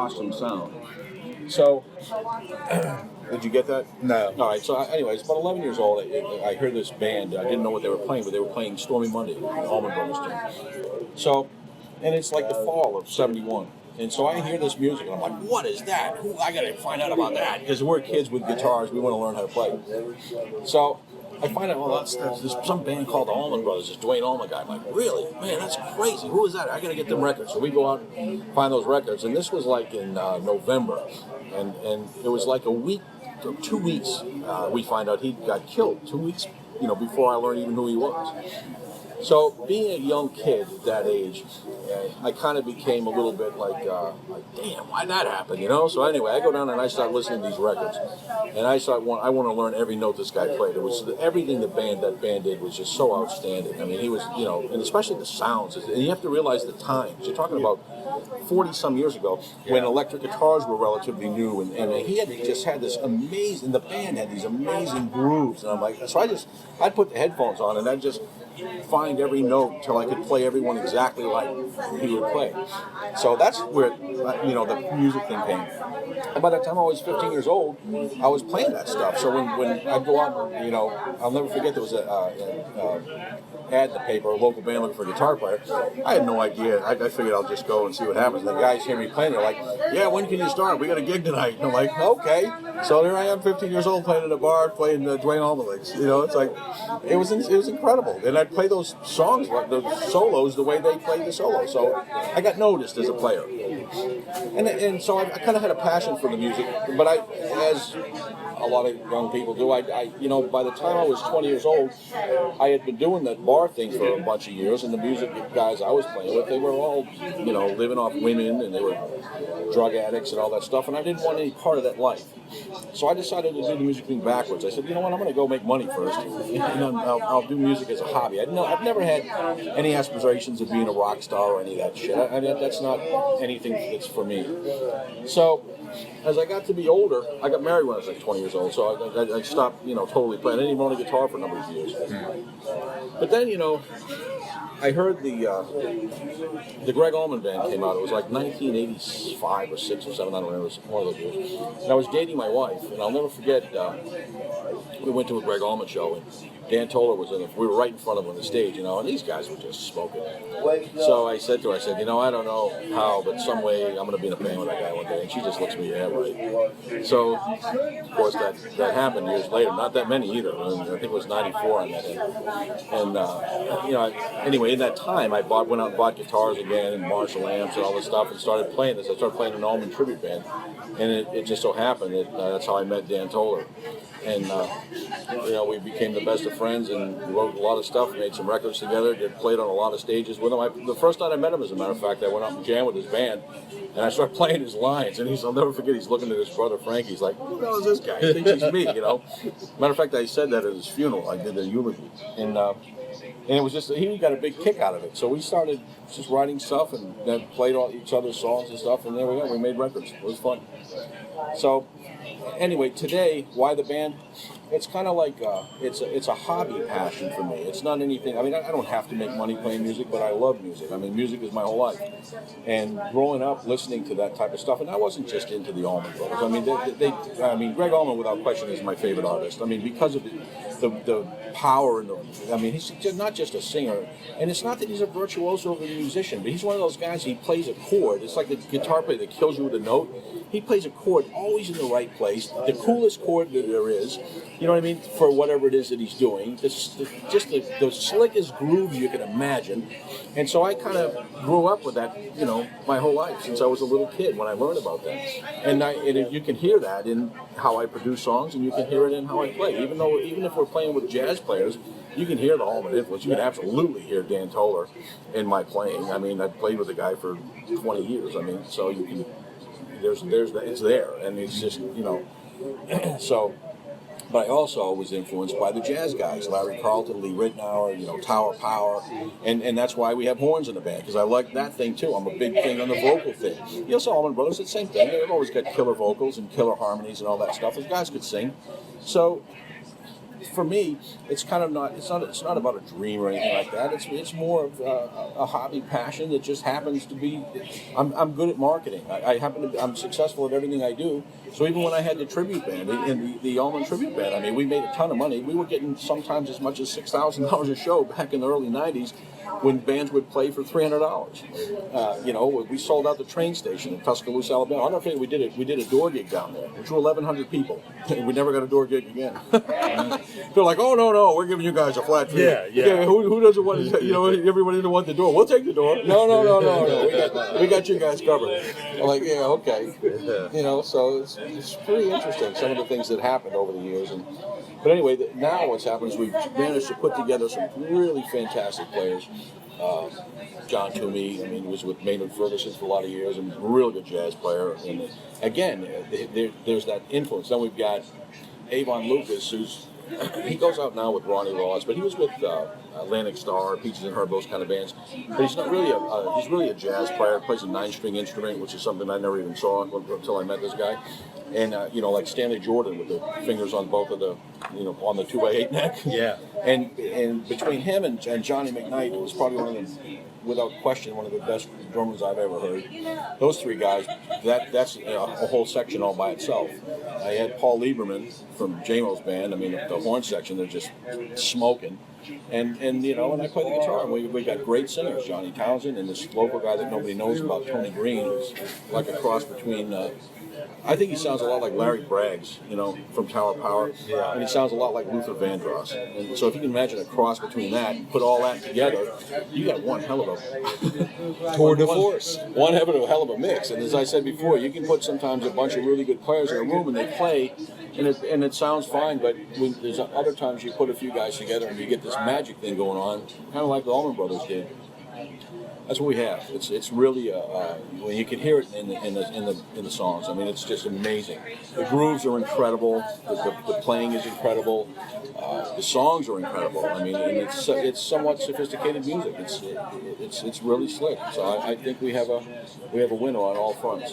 awesome sound. So, did you get that? No. All right. So, anyways, about 11 years old, I heard this band. I didn't know what they were playing, but they were playing Stormy Monday, the Allman Brothers tune. So, and it's like the fall of '71. And so I hear this music, and I'm like, what is that? I got to find out about that. Because we're kids with guitars, we want to learn how to play. So I find out, well, there's some band called the Allman Brothers, this Dwayne Allman guy. I'm like, really? Man, that's crazy. Who is that? I got to get them records. So we go out and find those records. And this was like in November. And it was like a week, 2 weeks, we find out he got killed. 2 weeks, before I learned even who he was. So being a young kid at that age, I kind of became a little bit like, damn, why'd that happen, So anyway, I go down and I start listening to these records, and I want to learn every note this guy played. It was everything that band did was just so outstanding. I mean, he was, and especially the sounds. And you have to realize the times. You're talking about 40 some years ago when electric guitars were relatively new, and he just had this amazing. The band had these amazing grooves, and I'm like, so I'd put the headphones on, and I'd just find every note until I could play everyone exactly like he would play. So that's where the music thing came. And by the time I was 15 years old, I was playing that stuff. So when I'd go out, I'll never forget there was a ad in the paper, a local band looking for a guitar player. I had no idea. I figured I'll just go and see what happens. And the guys hear me playing, they're like, yeah, when can you start? We got a gig tonight. And I'm like, okay. So there I am, 15 years old, playing in a bar, playing Dwayne Allman licks. It's like, it was incredible. And I'd play those songs, like the solos, the way they played the solo. So I got noticed as a player. And so I kind of had a passion for the music. But as a lot of young people do, by the time I was 20 years old, I had been doing that bar thing for a bunch of years, and the music guys I was playing with, they were all, living off women, and they were drug addicts and all that stuff, and I didn't want any part of that life. So I decided to do the music thing backwards. I said, you know what, I'm going to go make money first. I'll do music as a hobby. I've never had any aspirations of being a rock star or any of that shit. That's not anything that's for me. So as I got to be older, I got married when I was like 20 years old, so I stopped, totally playing. I didn't even own a guitar for a number of years. But then, I heard the Greg Allman Band came out. It was like 1985 or 6 or 7, I don't remember, it was one of those years. And I was dating my wife, and I'll never forget, we went to a Greg Allman show, and Dan Toller was in it. We were right in front of him on the stage, and these guys were just smoking. So I said to her, I don't know how, but some way I'm going to be in a band with that guy one day. And she just looks at me, yeah, right. So, of course, that happened years later. Not that many either. I think it was 94 I met him. And, anyway, in that time, I went out and bought guitars again and Marshall amps and all this stuff and started playing this. I started playing an Allman tribute band. And it just so happened that that's how I met Dan Toller. And, we became the best of friends and wrote a lot of stuff, made some records together, played on a lot of stages with him. The first night I met him, as a matter of fact, I went out and jammed with his band, and I started playing his lines, and I'll never forget, he's looking at his brother Frank, he's like, who the hell is this guy? He thinks he's me, Matter of fact, I said that at his funeral, I did the eulogy, and it was just, he got a big kick out of it, so we started just writing stuff, and then played all each other's songs and stuff, and there we go, we made records. It was fun. So, anyway, today, why the band? It's kind of like it's a hobby passion for me. It's not anything. I don't have to make money playing music, but I love music. Music is my whole life. And growing up listening to that type of stuff, and I wasn't just into the Allman Brothers. Greg Allman, without question, is my favorite artist. Because of the power and he's not just a singer, and it's not that he's a virtuoso of a musician, but he's one of those guys. He plays a chord. It's like the guitar player that kills you with a note. He plays a chord always in the right place, the coolest chord that there is. For whatever it is that he's doing. Just the slickest grooves you can imagine. And so I kind of grew up with that, my whole life since I was a little kid when I learned about that. And you can hear that in how I produce songs, and you can hear it in how I play. Even if we're playing with jazz players, you can hear the Allman influence. You can absolutely hear Dan Toller in my playing. I've played with the guy for 20 years. So you can, there's that, it's there. And it's just, so... But I also was influenced by the jazz guys, Larry Carlton, Lee Ritenour, Tower Power, and that's why we have horns in the band, because I like that thing too. I'm a big thing on the vocal thing. Allman Brothers, it's the same thing. They've always got killer vocals and killer harmonies and all that stuff. Those guys could sing. So for me, it's kind of not. It's not about a dream or anything like that. It's more of a hobby, passion that just happens to be. I'm good at marketing. I'm successful at everything I do. So even when I had the tribute band, in the Allman Tribute Band, I mean, we made a ton of money. We were getting sometimes as much as $6,000 a show back in the early '90s, when bands would play for $300. We sold out the train station in Tuscaloosa, Alabama. I don't think we did it. We did a door gig down there. We drew 1,100 people. We never got a door gig again. They're like, oh no, we're giving you guys a flat fee. Yeah. Who doesn't want? Everybody doesn't want the door. We'll take the door. No. We got you guys covered. I'm like, yeah, okay. So it's pretty interesting, some of the things that happened over the years. But anyway, now what's happened is we've managed to put together some really fantastic players. John Toomey, he was with Maynard Ferguson for a lot of years, and a real good jazz player. And again, there's that influence. Then we've got Avon Lucas, he goes out now with Ronnie Ross, but he was with Atlantic Star, Peaches and Herb, those kind of bands. But he's not really he's really a jazz player. Plays a 9-string instrument, which is something I never even saw until I met this guy. And like Stanley Jordan with the fingers on both of the, on the 2x8 neck. Yeah. And between him and Johnny McKnight, it was probably without question, one of the best drummers I've ever heard. Those three guys, that's a whole section all by itself. I had Paul Lieberman from JMO's band. The horn section, they're just smoking. And I play the guitar. And we got great singers, Johnny Townsend, and this local guy that nobody knows about, Tony Green, who's like a cross between. I think he sounds a lot like Larry Braggs, from Tower Power. Yeah. And he sounds a lot like Luther Vandross. And so if you can imagine a cross between that and put all that together, you got one hell of a tour de force. One hell of a mix. And as I said before, you can put sometimes a bunch of really good players in a room and they play, and it sounds fine, but there's other times you put a few guys together and you get this magic thing going on, kind of like the Allman Brothers did. That's what we have. It's really when you can hear it in the songs. It's just amazing. The grooves are incredible. The playing is incredible. The songs are incredible. And it's somewhat sophisticated music. It's really slick. So I think we have a winner on all fronts.